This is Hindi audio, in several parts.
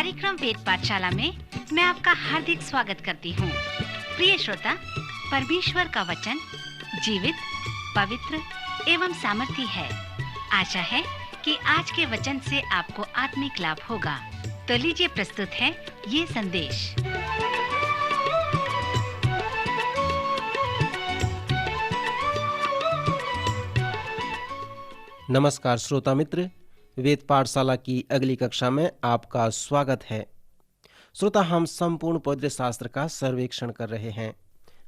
कार्यक्रम वेद पाठशाला में मैं आपका हार्दिक स्वागत करती हूँ। प्रिय श्रोता, परमेश्वर का वचन जीवित, पवित्र एवं सामर्थी है। आशा है कि आज के वचन से आपको आत्मिक लाभ होगा। तो लीजिए, प्रस्तुत है ये संदेश। नमस्कार श्रोता मित्र, वेद पाठशाला की अगली कक्षा में आपका स्वागत है। श्रोता, हम संपूर्ण पवित्र शास्त्र का सर्वेक्षण कर रहे हैं।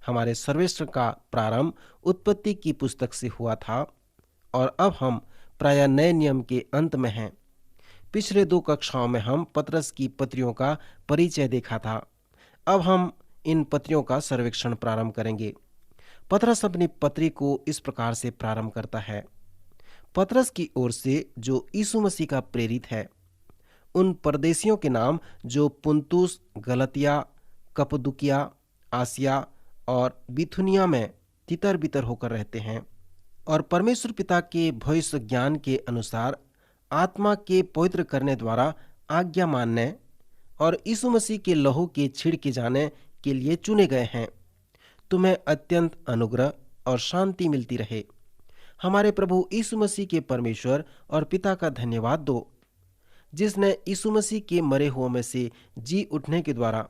हमारे सर्वेक्षण का प्रारंभ उत्पत्ति की पुस्तक से हुआ था और अब हम प्राय नए नियम के अंत में हैं। पिछले दो कक्षाओं में हम पतरस की पत्रियों का परिचय देखा था। अब हम इन पत्रियों का सर्वेक्षण प्रारंभ करेंगे। पतरस अपनी पत्री को इस प्रकार से प्रारंभ करता है। पतरस की ओर से जो यीशु मसीह का प्रेरित है, उन परदेशियों के नाम जो पुंतुस, गलतिया, कप्पदूकिया, आसिया और बिथुनिया में तितर बितर होकर रहते हैं और परमेश्वर पिता के भविष्य ज्ञान के अनुसार आत्मा के पवित्र करने द्वारा आज्ञा मानने और यीशु मसीह के लहू के छिड़के जाने के लिए चुने गए हैं। तुम्हें अत्यंत अनुग्रह और शांति मिलती रहे। हमारे प्रभु यीशु मसीह के परमेश्वर और पिता का धन्यवाद दो, जिसने यीशु मसीह के मरे हुओं में से जी उठने के द्वारा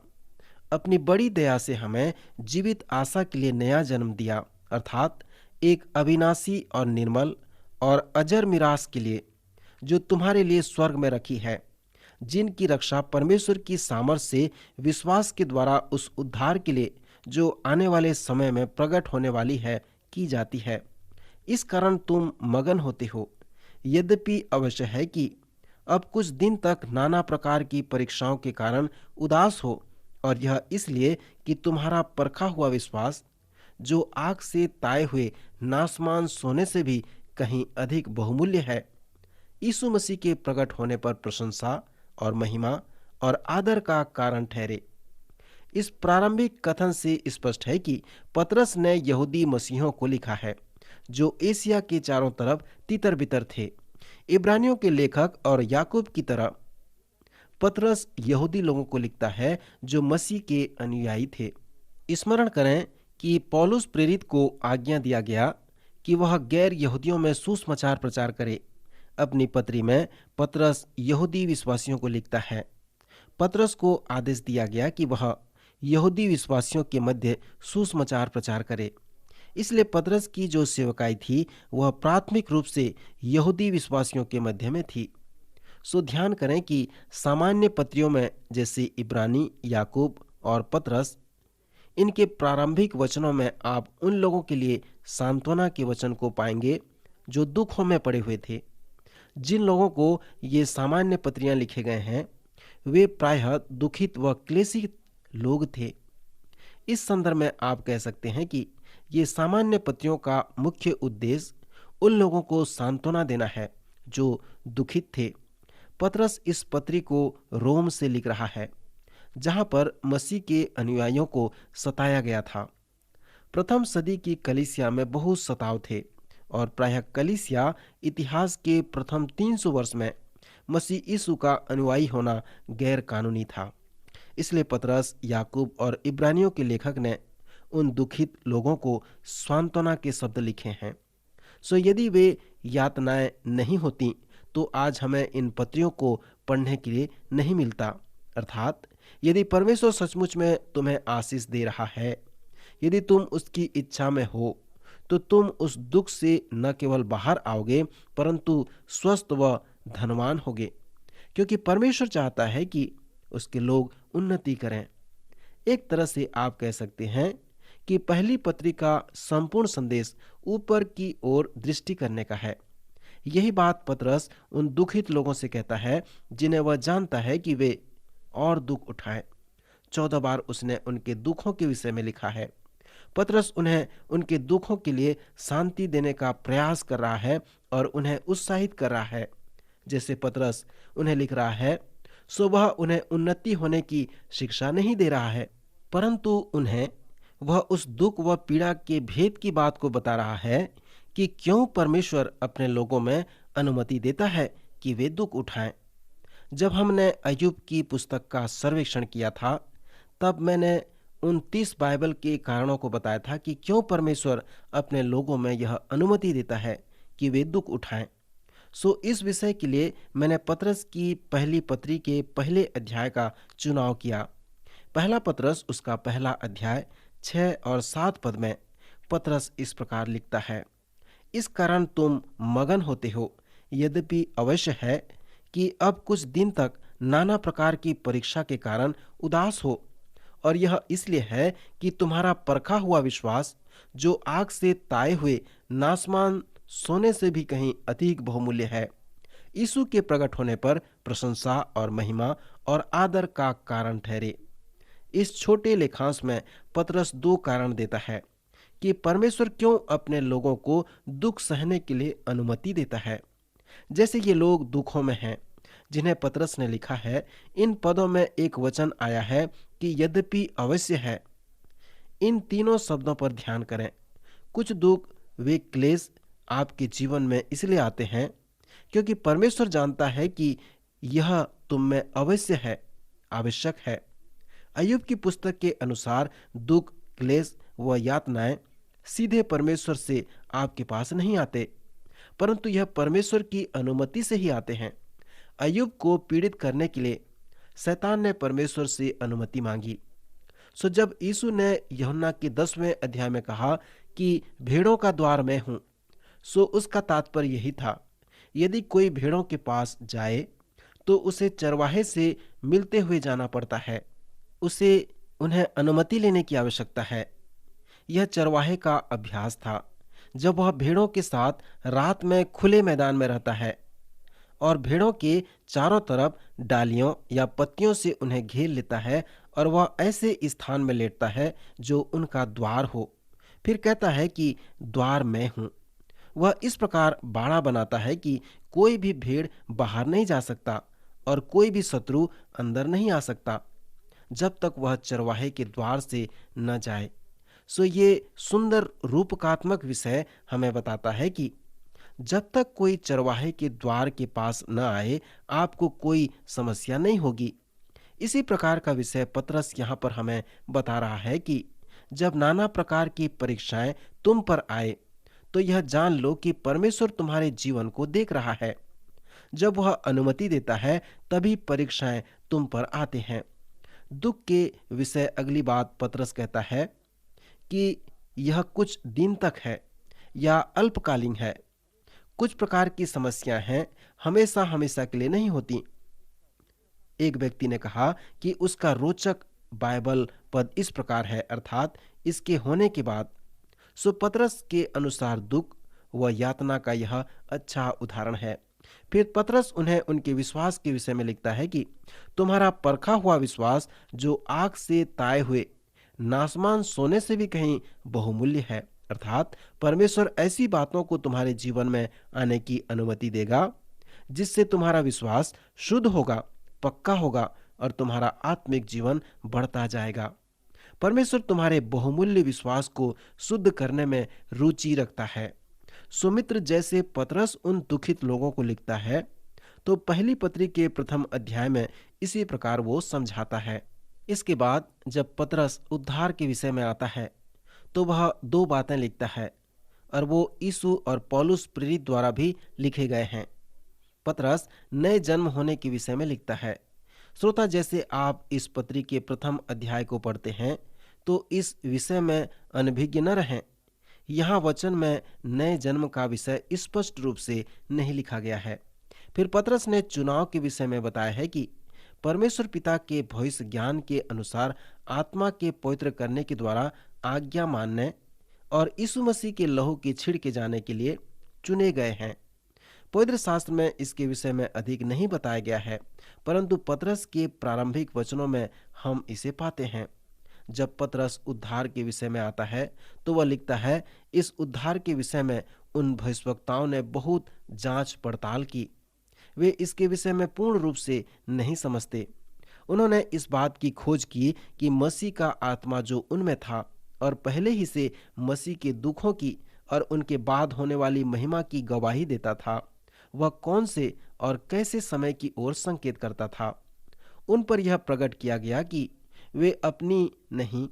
अपनी बड़ी दया से हमें जीवित आशा के लिए नया जन्म दिया, अर्थात एक अविनाशी और निर्मल और अजर मिरास के लिए जो तुम्हारे लिए स्वर्ग में रखी है, जिनकी रक्षा परमेश्वर की सामर्थ्य से विश्वास के द्वारा उस उद्धार के लिए जो आने वाले समय में प्रकट होने वाली है की जाती है। इस कारण तुम मगन होते हो। यद्यपि अवश्य है कि अब कुछ दिन तक नाना प्रकार की परीक्षाओं के कारण उदास हो, और यह इसलिए कि तुम्हारा परखा हुआ विश्वास, जो आग से ताए हुए नासमान सोने से भी कहीं अधिक बहुमूल्य है, यीशु मसीह के प्रकट होने पर प्रशंसा और महिमा और आदर का कारण ठहरे। इस प्रारंभिक कथन से स्पष्ट है कि पतरस ने यहूदी मसीहों को लिखा है जो एशिया के चारों तरफ तितर बितर थे। इब्रानियों के लेखक और याकूब की तरह पतरस यहूदी लोगों को लिखता है जो मसीह के अनुयायी थे। स्मरण करें कि पौलुस प्रेरित को आज्ञा दिया गया कि वह गैर यहूदियों में सुसमाचार प्रचार करे। अपनी पत्री में पतरस यहूदी विश्वासियों को लिखता है। पतरस को आदेश दिया गया कि वह यहूदी विश्वासियों के मध्य सुसमाचार प्रचार करे। इसलिए पतरस की जो सेवकाई थी वह प्राथमिक रूप से यहूदी विश्वासियों के मध्य में थी। सो ध्यान करें कि सामान्य पत्रियों में जैसे इब्रानी, याकूब और पतरस, इनके प्रारंभिक वचनों में आप उन लोगों के लिए सांत्वना के वचन को पाएंगे जो दुखों में पड़े हुए थे। जिन लोगों को ये सामान्य पत्रियां लिखे गए हैं वे प्रायः दुखित व क्लेशित लोग थे। इस संदर्भ में आप कह सकते हैं कि ये सामान्य पत्रियों का मुख्य उद्देश्य उन लोगों को सांत्वना देना है जो दुखित थे। पतरस इस पत्री को रोम से लिख रहा है, जहां पर मसीह के अनुयायियों को सताया गया था। प्रथम सदी की कलीसिया में बहुत सताव थे और प्रायः कलीसिया इतिहास के प्रथम 300 वर्ष में मसीह यीशु का अनुयायी होना गैर कानूनी था। इसलिए पतरस, याकूब और इब्रानियों के लेखक ने उन दुखित लोगों को सांत्वना के शब्द लिखे हैं। सो यदि वे यातनाएं नहीं होती तो आज हमें इन पत्रियों को पढ़ने के लिए नहीं मिलता। अर्थात यदि परमेश्वर सचमुच में तुम्हें आशीष दे रहा है, यदि तुम उसकी इच्छा में हो, तो तुम उस दुख से न केवल बाहर आओगे परंतु स्वस्थ व धनवान होगे, क्योंकि परमेश्वर चाहता है कि उसके लोग उन्नति करें। एक तरह से आप कह सकते हैं कि पहली पत्री का संपूर्ण संदेश ऊपर की ओर दृष्टि करने का है। यही बात पतरस उन दुखित लोगों से कहता है जिन्हें वह जानता है कि वे और दुख उठाएं। 14 बार उसने उनके दुखों के विषय में लिखा है। पतरस उन्हें उनके दुखों के लिए शांति देने का प्रयास कर रहा है और उन्हें उत्साहित कर रहा है। जैसे पतरस उन्हें लिख रहा है, सो वह उन्हें उन्नति होने की शिक्षा नहीं दे रहा है, परंतु उन्हें वह उस दुख व पीड़ा के भेद की बात को बता रहा है कि क्यों परमेश्वर अपने लोगों में अनुमति देता है कि वे दुख उठाएं। जब हमने अय्यूब की पुस्तक का सर्वेक्षण किया था, तब मैंने उन 30 बाइबल के कारणों को बताया था कि क्यों परमेश्वर अपने लोगों में यह अनुमति देता है कि वे दुख उठाएं। इस विषय के लिए मैंने पतरस की पहली पत्री के पहले अध्याय का चुनाव किया। पहला पतरस उसका पहला अध्याय 6 और 7 पद में पतरस इस प्रकार लिखता है, इस कारण तुम मगन होते हो, यद्यपि अवश्य है कि अब कुछ दिन तक नाना प्रकार की परीक्षा के कारण उदास हो, और यह इसलिए है कि तुम्हारा परखा हुआ विश्वास, जो आग से ताए हुए नासमान सोने से भी कहीं अधिक बहुमूल्य है, यीशु के प्रकट होने पर प्रशंसा और महिमा और आदर का कारण ठहरे। इस छोटे लेखांश में पतरस 2 कारण देता है कि परमेश्वर क्यों अपने लोगों को दुख सहने के लिए अनुमति देता है। जैसे ये लोग दुखों में हैं जिन्हें पतरस ने लिखा है, इन पदों में एक वचन आया है कि यद्यपि अवश्य है। इन तीनों शब्दों पर ध्यान करें। कुछ दुख वे क्लेश आपके जीवन में इसलिए आते हैं क्योंकि परमेश्वर जानता है कि यह तुम में अवश्य है, आवश्यक है। अय्यूब की पुस्तक के अनुसार दुख, क्लेश व यातनाएं सीधे परमेश्वर से आपके पास नहीं आते, परंतु यह परमेश्वर की अनुमति से ही आते हैं। अय्यूब को पीड़ित करने के लिए शैतान ने परमेश्वर से अनुमति मांगी। जब यीशु ने यूहन्ना के 10वें अध्याय में कहा कि भेड़ों का द्वार मैं हूं, उसका तात्पर्य यही था, यदि कोई भेड़ों के पास जाए तो उसे चरवाहे से मिलते हुए जाना पड़ता है, उसे उन्हें अनुमति लेने की आवश्यकता है। यह चरवाहे का अभ्यास था, जब वह भेड़ों के साथ रात में खुले मैदान में रहता है और भेड़ों के चारों तरफ डालियों या पत्तियों से उन्हें घेर लेता है और वह ऐसे स्थान में लेटता है जो उनका द्वार हो। फिर कहता है कि द्वार मैं हूं। वह इस प्रकार बाड़ा बनाता है कि कोई भी भेड़ बाहर नहीं जा सकता और कोई भी शत्रु अंदर नहीं आ सकता जब तक वह चरवाहे के द्वार से न जाए। ये सुंदर रूपकात्मक विषय हमें बताता है कि जब तक कोई चरवाहे के द्वार के पास न आए, आपको कोई समस्या नहीं होगी। इसी प्रकार का विषय पतरस यहाँ पर हमें बता रहा है कि जब नाना प्रकार की परीक्षाएं तुम पर आए, तो यह जान लो कि परमेश्वर तुम्हारे जीवन को देख रहा है। जब वह अनुमति देता है, तभी परीक्षाएं तुम पर आते हैं। दुख के विषय अगली बात पतरस कहता है कि यह कुछ दिन तक है या अल्पकालीन है। कुछ प्रकार की समस्याएं हैं, हमेशा हमेशा के लिए नहीं होती। एक व्यक्ति ने कहा कि उसका रोचक बाइबल पद इस प्रकार है, अर्थात इसके होने के बाद। पतरस के अनुसार दुख व यातना का यह अच्छा उदाहरण है। फिर पतरस उन्हें उनके विश्वास के विषय में लिखता है कि तुम्हारा परखा हुआ विश्वास, जो आग से ताए हुए नासमान सोने से भी कहीं बहुमूल्य है, अर्थात परमेश्वर ऐसी बातों को तुम्हारे जीवन में आने की अनुमति देगा जिससे तुम्हारा विश्वास शुद्ध होगा, पक्का होगा और तुम्हारा आत्मिक जीवन बढ़ता जाएगा। परमेश्वर तुम्हारे बहुमूल्य विश्वास को शुद्ध करने में रुचि रखता है। सुमित्र जैसे पतरस उन दुखित लोगों को लिखता है, तो पहली पत्री के प्रथम अध्याय में इसी प्रकार वो समझाता है। इसके बाद जब पतरस उद्धार के विषय में आता है, तो वह 2 बातें लिखता है और वो यीशु और पौलुस प्रेरित द्वारा भी लिखे गए हैं। पतरस नए जन्म होने के विषय में लिखता है। श्रोता, जैसे आप इस पत्री के प्रथम अध्याय को पढ़ते हैं, तो इस विषय में अनभिज्ञ न रहें। यहाँ वचन में नए जन्म का विषय स्पष्ट रूप से नहीं लिखा गया है। फिर पतरस ने चुनाव के विषय में बताया है कि परमेश्वर पिता के भविष्य ज्ञान के अनुसार आत्मा के पवित्र करने के द्वारा आज्ञा मानने और यीशु मसीह के लहू के छिड़के जाने के लिए चुने गए हैं। पवित्र शास्त्र में इसके विषय में अधिक नहीं बताया गया है, परंतु पतरस के प्रारंभिक वचनों में हम इसे पाते हैं। जब पतरस उद्धार के विषय में आता है, तो वह लिखता है, इस उद्धार के विषय में उन भविष्यवक्ताओं ने बहुत जांच पड़ताल की। वे इसके विषय में पूर्ण रूप से नहीं समझते। उन्होंने इस बात की खोज की कि मसीह का आत्मा जो उनमें था और पहले ही से मसीह के दुखों की और उनके बाद होने वाली महिमा की गवाही देता था, वह कौन से और कैसे समय की ओर संकेत करता था। उन पर यह प्रकट किया गया कि वे अपनी नहीं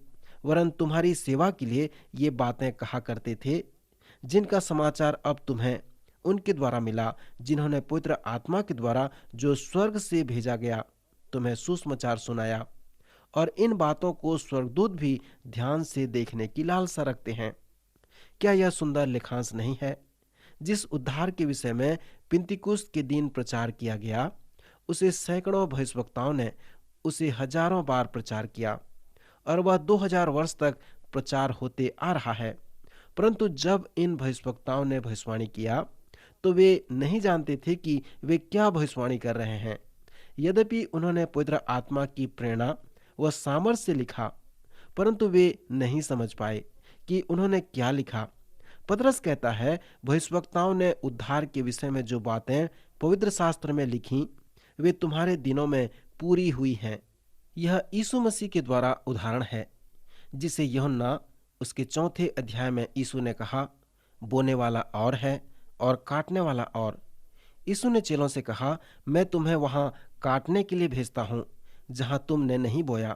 वरन तुम्हारी सेवा के लिए ये बातें कहा करते थे, जिनका समाचार अब तुम्हें उनके द्वारा मिला, जिन्होंने पवित्र आत्मा के द्वारा जो स्वर्ग से भेजा गया तुम्हें सुसमाचार सुनाया। और इन बातों को स्वर्गदूत भी ध्यान से देखने की लालसा रखते हैं। क्या यह सुंदर लेखांश नहीं है? जिस उद्धार के विषय में पिंतीकुस्त के दिन प्रचार किया गया, उसे सैकड़ों भविष्यवक्ताओं ने उसे हजारों बार प्रचार किया और वह 2000 वर्ष तक प्रचार होते आ रहा है। परंतु जब इन भविष्यवक्ताओं ने भविष्यवाणी किया तो वे नहीं जानते थे कि वे क्या भविष्यवाणी कर रहे हैं। यद्यपि उन्होंने पवित्र आत्मा की प्रेरणा व सामर्थ्य से लिखा, परंतु वे नहीं समझ पाए कि उन्होंने क्या लिखा। पतरस कहता है, भविष्यवक्ताओं ने उद्धार के विषय में जो बातें पवित्र शास्त्र में लिखी, वे तुम्हारे दिनों में पूरी हुई हैं। यह यीशु मसीह के द्वारा उदाहरण है, जिसे यूहन्ना उसके 4 अध्याय में यीशु ने कहा, बोने वाला और है और काटने वाला और। यीशु ने चेलों से कहा, मैं तुम्हें वहां काटने के लिए भेजता हूं जहां तुमने नहीं बोया।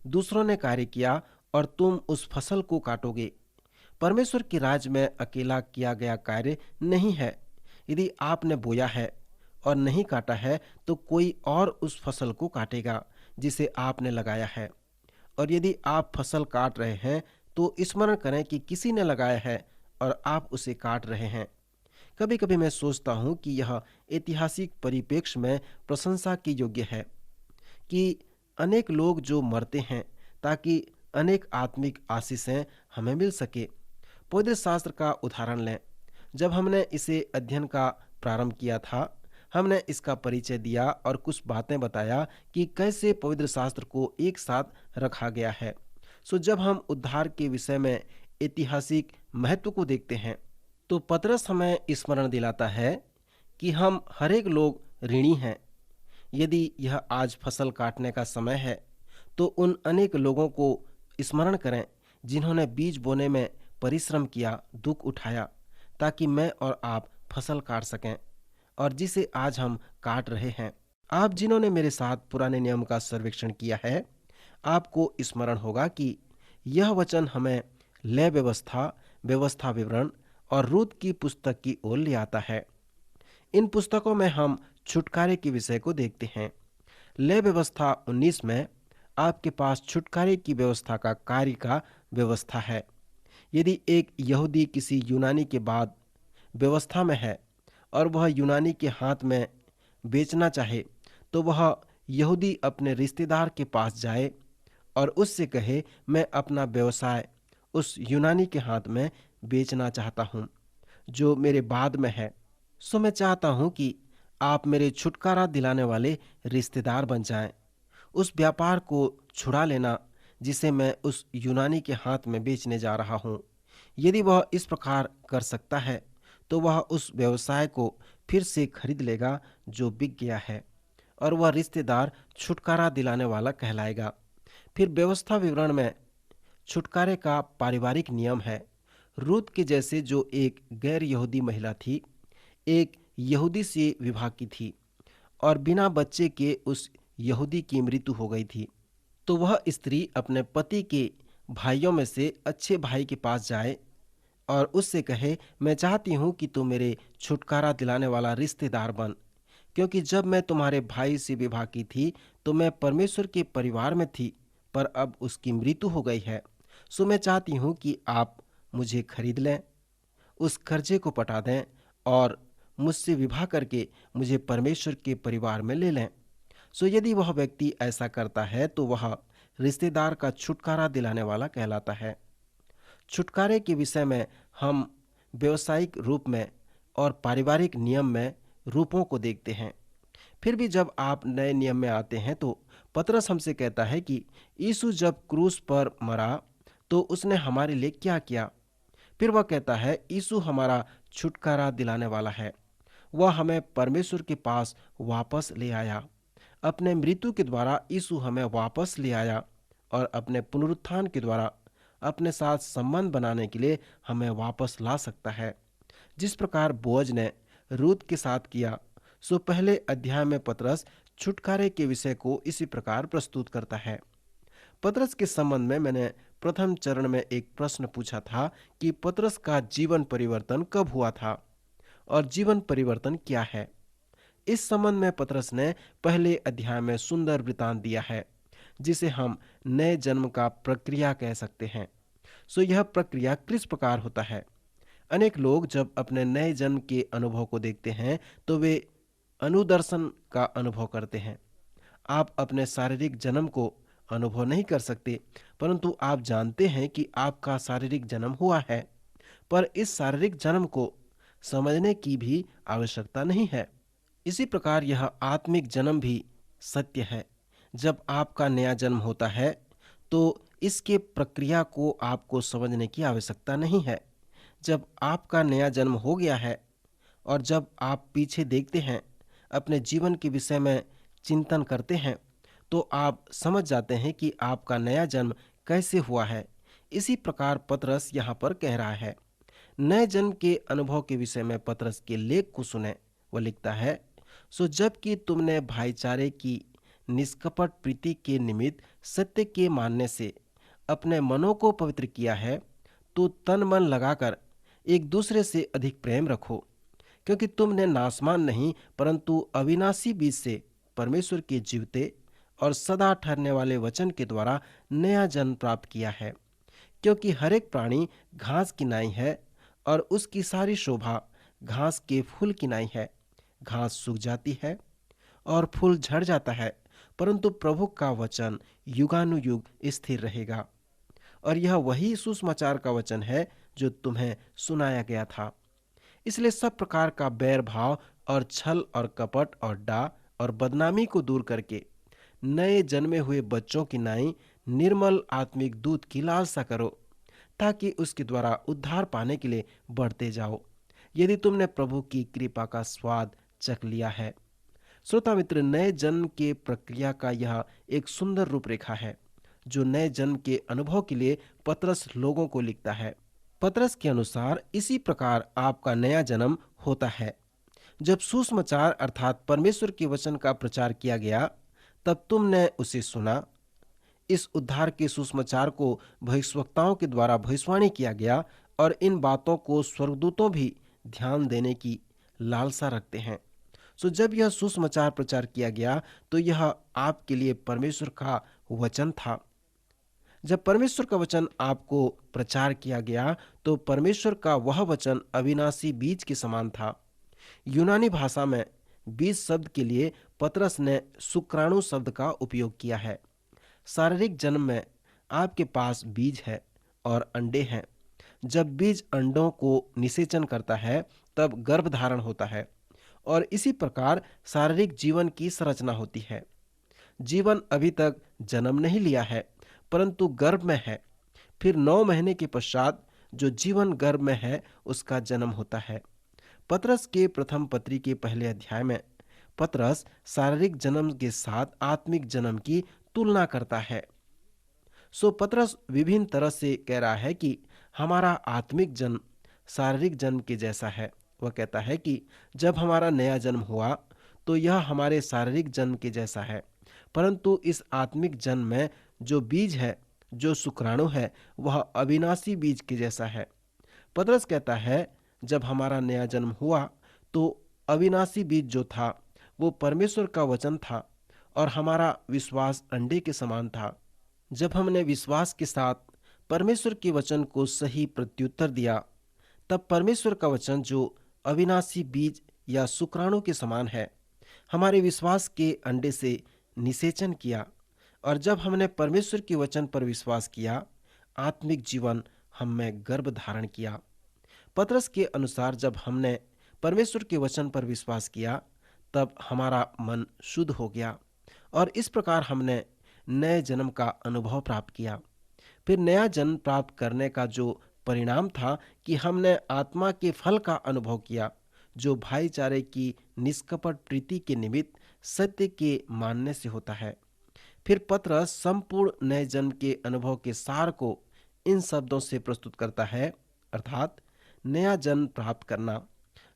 दूसरों ने कार्य किया और तुम उस फसल को काटोगे। परमेश्वर के राज्य में अकेला किया गया कार्य नहीं है। यदि आपने बोया है और नहीं काटा है तो कोई और उस फसल को काटेगा जिसे आपने लगाया है। और यदि आप फसल काट रहे हैं तो स्मरण करें कि किसी ने लगाया है और आप उसे काट रहे हैं। कभी कभी मैं सोचता हूं कि यह ऐतिहासिक परिप्रेक्ष्य में प्रशंसा के योग्य है कि अनेक लोग जो मरते हैं ताकि अनेक आत्मिक आशीषें हमें मिल सके। पवित्र शास्त्र का उदाहरण लें। जब हमने इसे अध्ययन का प्रारंभ किया था, हमने इसका परिचय दिया और कुछ बातें बताया कि कैसे पवित्र शास्त्र को एक साथ रखा गया है। सो जब हम उद्धार के विषय में ऐतिहासिक महत्व को देखते हैं तो पतरस हमें स्मरण दिलाता है कि हम हरेक लोग ऋणी हैं। यदि यह आज फसल काटने का समय है तो उन अनेक लोगों को स्मरण करें जिन्होंने बीज बोने में परिश्रम किया, दुख उठाया, ताकि मैं और आप फसल काट सकें और जिसे आज हम काट रहे हैं। आप जिन्होंने मेरे साथ पुराने नियम का सर्वेक्षण किया है, आपको स्मरण होगा कि यह वचन हमें लय व्यवस्था, व्यवस्था विवरण और रूत की पुस्तक की ओर ले आता है। इन पुस्तकों में हम छुटकारे के विषय को देखते हैं। लय व्यवस्था 19 में आपके पास छुटकारे की व्यवस्था का कार्य का व्यवस्था है। यदि एक यहूदी किसी यूनानी के बाद व्यवस्था में है और वह यूनानी के हाथ में बेचना चाहे तो वह यहूदी अपने रिश्तेदार के पास जाए और उससे कहे, मैं अपना व्यवसाय उस यूनानी के हाथ में बेचना चाहता हूँ जो मेरे बाद में है। सो मैं चाहता हूँ कि आप मेरे छुटकारा दिलाने वाले रिश्तेदार बन जाएं। उस व्यापार को छुड़ा लेना जिसे मैं उस यूनानी के हाथ में बेचने जा रहा हूँ। यदि वह इस प्रकार कर सकता है तो वह उस व्यवसाय को फिर से खरीद लेगा जो बिक गया है और वह रिश्तेदार छुटकारा दिलाने वाला कहलाएगा। फिर व्यवस्था विवरण में छुटकारे का पारिवारिक नियम है। रूत के जैसे जो एक गैर यहूदी महिला थी, एक यहूदी से विवाह की थी और बिना बच्चे के उस यहूदी की मृत्यु हो गई थी, तो वह स्त्री अपने पति के भाइयों में से अच्छे भाई के पास जाए और उससे कहे, मैं चाहती हूँ कि तू मेरे छुटकारा दिलाने वाला रिश्तेदार बन, क्योंकि जब मैं तुम्हारे भाई से विवाह की थी तो मैं परमेश्वर के परिवार में थी, पर अब उसकी मृत्यु हो गई है। सो मैं चाहती हूँ कि आप मुझे खरीद लें, उस कर्जे को पटा दें और मुझसे विवाह करके मुझे परमेश्वर के परिवार में ले लें। सो यदि वह व्यक्ति ऐसा करता है तो वह रिश्तेदार का छुटकारा दिलाने वाला कहलाता है। छुटकारे के विषय में हम व्यवसायिक रूप में और पारिवारिक नियम में रूपों को देखते हैं। फिर भी जब आप नए नियम में आते हैं तो पतरस हमसे कहता है कि यीशु जब क्रूस पर मरा तो उसने हमारे लिए क्या किया। फिर वह कहता है, यीशु हमारा छुटकारा दिलाने वाला है। वह हमें परमेश्वर के पास वापस ले आया। अपने मृत्यु के द्वारा यीशु हमें वापस ले आया और अपने पुनरुत्थान के द्वारा अपने साथ संबंध बनाने के लिए हमें वापस ला सकता है। जिस प्रकार बोअज ने रूत के साथ किया। सो पहले अध्याय में पतरस छुटकारे के विषय को इसी प्रकार प्रस्तुत करता है। पतरस के संबंध में मैंने प्रथम चरण में एक प्रश्न पूछा था कि पतरस का जीवन परिवर्तन कब हुआ था और जीवन परिवर्तन क्या है। इस संबंध में पतरस ने पहले अध्याय में सुंदर वृतांत दिया है, जिसे हम नए जन्म का प्रक्रिया कह सकते हैं। सो यह प्रक्रिया किस प्रकार होता है? अनेक लोग जब अपने नए जन्म के अनुभव को देखते हैं तो वे अनुदर्शन का अनुभव करते हैं। आप अपने शारीरिक जन्म को अनुभव नहीं कर सकते, परंतु आप जानते हैं कि आपका शारीरिक जन्म हुआ है। पर इस शारीरिक जन्म को समझने की भी आवश्यकता नहीं है। इसी प्रकार यह आत्मिक जन्म भी सत्य है। जब आपका नया जन्म होता है तो इसके प्रक्रिया को आपको समझने की आवश्यकता नहीं है। जब आपका नया जन्म हो गया है और जब आप पीछे देखते हैं, अपने जीवन के विषय में चिंतन करते हैं, तो आप समझ जाते हैं कि आपका नया जन्म कैसे हुआ है। इसी प्रकार पतरस यहाँ पर कह रहा है। नए जन्म के अनुभव के विषय में पतरस के लेख को सुने। वह लिखता है, सो जबकि तुमने भाईचारे की निष्कपट प्रीति के निमित्त सत्य के मानने से अपने मनों को पवित्र किया है, तो तन मन लगाकर एक दूसरे से अधिक प्रेम रखो, क्योंकि तुमने नासमान नहीं परंतु अविनाशी बीज से परमेश्वर के जीवते और सदा ठहरने वाले वचन के द्वारा नया जन्म प्राप्त किया है। क्योंकि हर एक प्राणी घास की नाई है और उसकी सारी शोभा घास के फूल की नाई है। घास सूख जाती है और फूल झड़ जाता है, परंतु प्रभु का वचन युगानुयुग स्थिर रहेगा। और यह वही सुसमाचार का वचन है जो तुम्हें सुनाया गया था। इसलिए सब प्रकार का बैर भाव और छल और कपट और डाह और बदनामी को दूर करके नए जन्मे हुए बच्चों की नाई निर्मल आत्मिक दूध की लालसा करो, ताकि उसके द्वारा उद्धार पाने के लिए बढ़ते जाओ, यदि तुमने प्रभु की कृपा का स्वाद चख लिया है। श्रोता मित्र, नए जन्म के प्रक्रिया का यह एक सुंदर रूपरेखा है जो नए जन्म के अनुभव के लिए पतरस लोगों को लिखता है। पतरस के अनुसार इसी प्रकार आपका नया जन्म होता है। जब सुसमाचार अर्थात परमेश्वर के वचन का प्रचार किया गया, तब तुमने उसे सुना। इस उद्धार के सुसमाचार को भविष्यवक्ताओं के द्वारा भविष्यवाणी किया गया और इन बातों को स्वर्गदूतों भी ध्यान देने की लालसा रखते हैं। सो जब यह सुसमाचार प्रचार किया गया तो यह आपके लिए परमेश्वर का वचन था। जब परमेश्वर का वचन आपको प्रचार किया गया तो परमेश्वर का वह वचन अविनाशी बीज के समान था। यूनानी भाषा में बीज शब्द के लिए पतरस ने शुक्राणु शब्द का उपयोग किया है। शारीरिक जन्म में आपके पास बीज है और अंडे हैं। जब बीज अंडों को निषेचन करता है तब गर्भ धारण होता है और इसी प्रकार शारीरिक जीवन की संरचना होती है। जीवन अभी तक जन्म नहीं लिया है परंतु गर्भ में है। फिर 9 महीने के पश्चात जो जीवन गर्भ में है उसका जन्म होता है। पतरस के प्रथम पत्री के पहले अध्याय में पतरस शारीरिक जन्म के साथ आत्मिक जन्म की तुलना करता है। सो पतरस विभिन्न तरह से कह रहा है कि हमारा आत्मिक जन्म शारीरिक जन्म के जैसा है। वह कहता है कि जब हमारा नया जन्म हुआ तो यह हमारे शारीरिक जन्म के जैसा है, परंतु इस आत्मिक जन्म में जो बीज है, जो शुक्राणु है, वह अविनाशी बीज के जैसा है। पतरस कहता है जब हमारा नया जन्म हुआ तो अविनाशी बीज जो था वो परमेश्वर का वचन था और हमारा विश्वास अंडे के समान था। जब हमने विश्वास के साथ परमेश्वर के वचन को सही प्रत्युत्तर दिया, तब परमेश्वर का वचन जो अविनाशी बीज या शुक्राणु के समान है, हमारे विश्वास के अंडे से निषेचन किया। और जब हमने परमेश्वर के वचन पर विश्वास किया, आत्मिक जीवन हम में गर्भ धारण किया। पतरस के अनुसार जब हमने परमेश्वर के वचन पर विश्वास किया तब हमारा मन शुद्ध हो गया और इस प्रकार हमने नए जन्म का अनुभव प्राप्त किया। फिर नया जन्म प्राप्त करने का जो परिणाम था कि हमने आत्मा के फल का अनुभव किया, जो भाईचारे की निष्कपट प्रीति के निमित्त सत्य के मानने से होता है। फिर पतरस संपूर्ण नए जन्म के अनुभव के सार को इन शब्दों से प्रस्तुत करता है, अर्थात नया जन्म प्राप्त करना,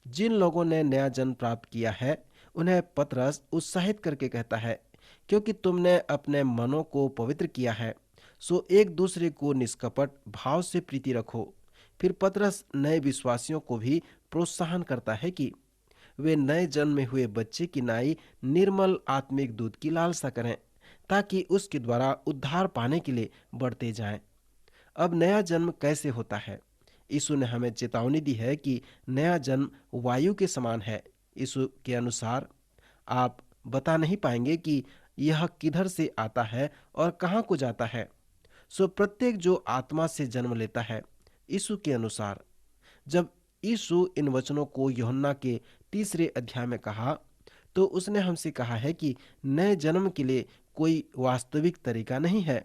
जिन लोगों ने नया जन्म प्राप्त किया है उन्हें पतरस उत्साहित करके कहता है, क्योंकि तुमने अपने मनों को पवित्र किया है, सो एक दूसरे को निष्कपट भाव से प्रीति रखो। फिर पतरस नए विश्वासियों को भी प्रोत्साहन करता है कि वे नए जन्म में हुए बच्चे की नाई निर्मल आत्मिक दूध की लालसा करें, ताकि उसके द्वारा उद्धार पाने के लिए बढ़ते जाएं। अब नया जन्म कैसे होता है? यीशु ने हमें चेतावनी दी है कि नया जन्म वायु के समान है। यीशु के अनुसार आप बता नहीं पाएंगे कि यह किधर से आता है और कहाँ को जाता है। सो प्रत्येक जो आत्मा से जन्म लेता है, यीशु के अनुसार, जब यीशु इन वचनों को यूहन्ना के 3 अध्याय में कहा, तो उसने हमसे कहा है कि नए जन्म के लिए कोई वास्तविक तरीका नहीं है।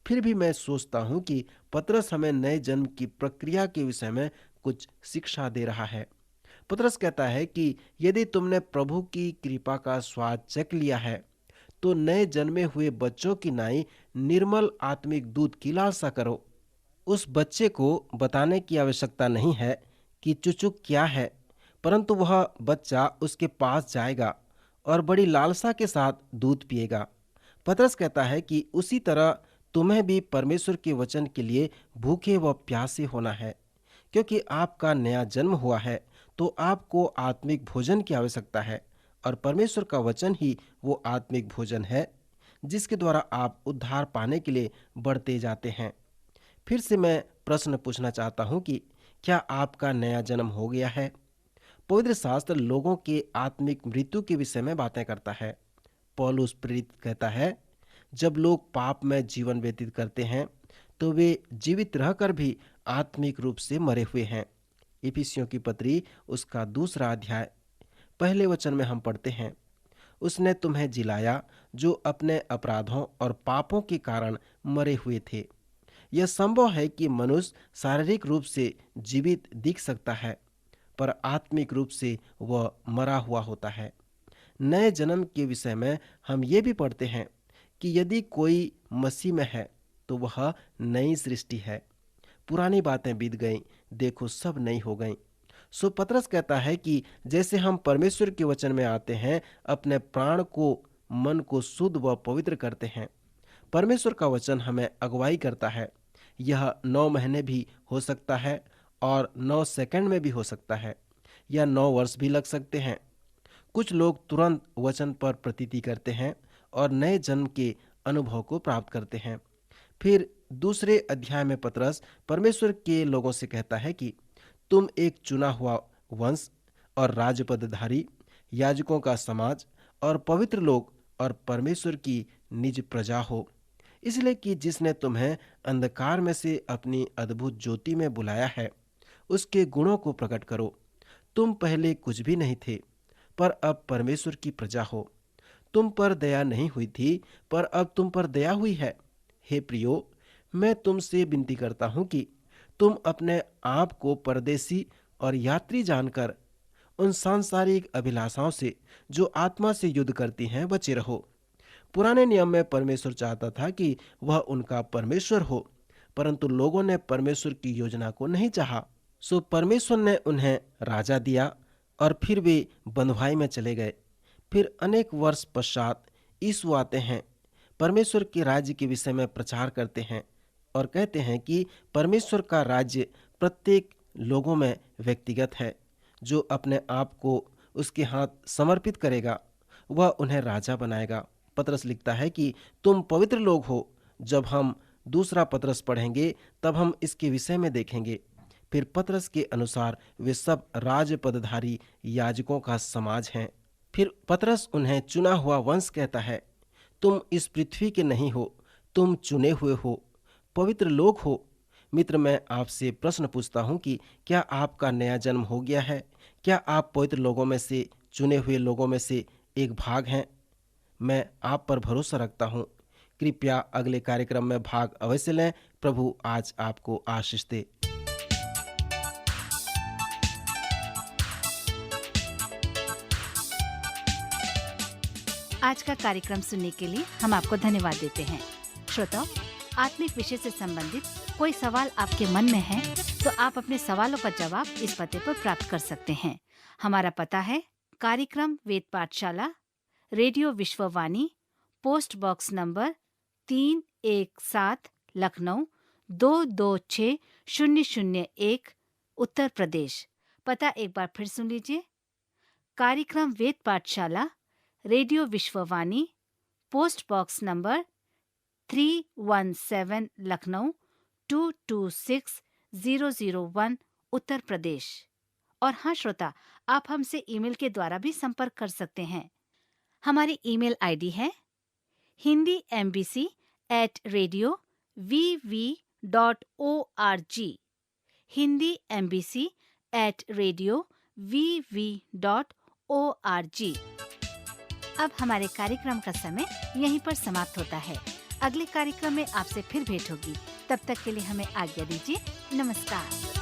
फिर भी मैं सोचता हूँ कि पतरस हमें नए जन्म की प्रक्रिया के विषय में कुछ शिक्षा दे रहा है। पतरस कहता है कि यदि तुमने प्रभु की कृपा का स्वाद चख लिया है, तो नए जन्मे हुए बच्चों की नाई निर्मल आत्मिक दूध की लालसा करो। उस बच्चे को बताने की आवश्यकता नहीं है कि चुचुक क्या है, परंतु वह बच्चा उसके पास जाएगा और बड़ी लालसा के साथ दूध पिएगा। पतरस कहता है कि उसी तरह तुम्हें भी परमेश्वर के वचन के लिए भूखे व प्यासे होना है। क्योंकि आपका नया जन्म हुआ है, तो आपको आत्मिक भोजन की आवश्यकता है, और परमेश्वर का वचन ही वो आत्मिक भोजन है जिसके द्वारा आप उद्धार पाने के लिए बढ़ते जाते हैं। फिर से मैं प्रश्न पूछना चाहता हूँ कि क्या आपका नया जन्म हो गया है? पवित्र शास्त्र लोगों के आत्मिक मृत्यु के विषय में बातें करता है। पौलुस प्रेरित कहता है, जब लोग पाप में जीवन व्यतीत करते हैं तो वे जीवित रहकर भी आत्मिक रूप से मरे हुए हैं। इफिसियों की पत्री उसका 2 अध्याय पहले वचन में हम पढ़ते हैं, उसने तुम्हें जिलाया जो अपने अपराधों और पापों के कारण मरे हुए थे। यह संभव है कि मनुष्य शारीरिक रूप से जीवित दिख सकता है, पर आत्मिक रूप से वह मरा हुआ होता है। नए जन्म के विषय में हम ये भी पढ़ते हैं कि यदि कोई मसीह में है तो वह नई सृष्टि है, पुरानी बातें बीत गईं, देखो सब नई हो गईं। सो पतरस कहता है कि जैसे हम परमेश्वर के वचन में आते हैं, अपने प्राण को, मन को शुद्ध व पवित्र करते हैं। परमेश्वर का वचन हमें अगुवाई करता है। यह 9 महीने भी हो सकता है और 9 सेकंड में भी हो सकता है, या 9 वर्ष भी लग सकते हैं। कुछ लोग तुरंत वचन पर प्रतीति करते हैं और नए जन्म के अनुभव को प्राप्त करते हैं। फिर 2 अध्याय में पतरस परमेश्वर के लोगों से कहता है कि तुम एक चुना हुआ वंश और राजपदधारी, याजकों का समाज और पवित्र लोग और परमेश्वर की निज प्रजा हो, इसलिए कि जिसने तुम्हें अंधकार में से अपनी अद्भुत ज्योति में बुलाया है, उसके गुणों को प्रकट करो। तुम पहले कुछ भी नहीं थे, पर अब परमेश्वर की प्रजा हो। तुम पर दया नहीं हुई थी, पर अब तुम पर दया हुई है। हे प्रियो, मैं तुमसे विनती करता हूँ कि तुम अपने आप को परदेसी और यात्री जानकर उन सांसारिक अभिलाषाओं से जो आत्मा से युद्ध करती हैं बचे रहो। पुराने नियम में परमेश्वर चाहता था कि वह उनका परमेश्वर हो, परंतु लोगों ने परमेश्वर की योजना को नहीं चाहा। सो परमेश्वर ने उन्हें राजा दिया और फिर वे बंधुआई में चले गए। फिर अनेक वर्ष पश्चात यीशु आते हैं, परमेश्वर के राज्य के विषय में प्रचार करते हैं और कहते हैं कि परमेश्वर का राज्य प्रत्येक लोगों में व्यक्तिगत है। जो अपने आप को उसके हाथ समर्पित करेगा, वह उन्हें राजा बनाएगा। पतरस लिखता है कि तुम पवित्र लोग हो। जब हम 2 पतरस पढ़ेंगे तब हम इसके विषय में देखेंगे। फिर पतरस के अनुसार वे सब राजपदधारी याजकों का समाज हैं। फिर पतरस उन्हें चुना हुआ वंश कहता है। तुम इस पृथ्वी के नहीं हो, तुम चुने हुए हो, पवित्र लोग हो। मित्र, मैं आपसे प्रश्न पूछता हूँ कि क्या आपका नया जन्म हो गया है? क्या आप पवित्र लोगों में से, चुने हुए लोगों में से एक भाग हैं? मैं आप पर भरोसा रखता हूँ। कृपया अगले कार्यक्रम में भाग अवश्य लें। प्रभु आज आपको आशीष दे। आज का कार्यक्रम सुनने के लिए हम आपको धन्यवाद देते हैं। श्रोताओ, आत्मिक विषय से संबंधित कोई सवाल आपके मन में है तो आप अपने सवालों का जवाब इस पते पर प्राप्त कर सकते हैं। हमारा पता है कार्यक्रम Ved Pathshala, radio Vishwavani, post box number 317 Lucknow 226001 Uttar Pradesh. पता एक बार फिर सुन लीजिए। कार्यक्रम Ved Pathshala, radio Vishwavani, post box number 317 Lucknow 226001 Uttar Pradesh. और हाँ श्रोता, आप हमसे ईमेल के द्वारा भी संपर्क कर सकते हैं। हमारी ईमेल आईडी है hindiembc@radio.vv.org, hindiembc@radio.vv.org। अब हमारे कार्यक्रम का समय यहीं पर समाप्त होता है। अगले कार्यक्रम में आपसे फिर भेंट होगी। तब तक के लिए हमें आज्ञा दीजिए। नमस्कार।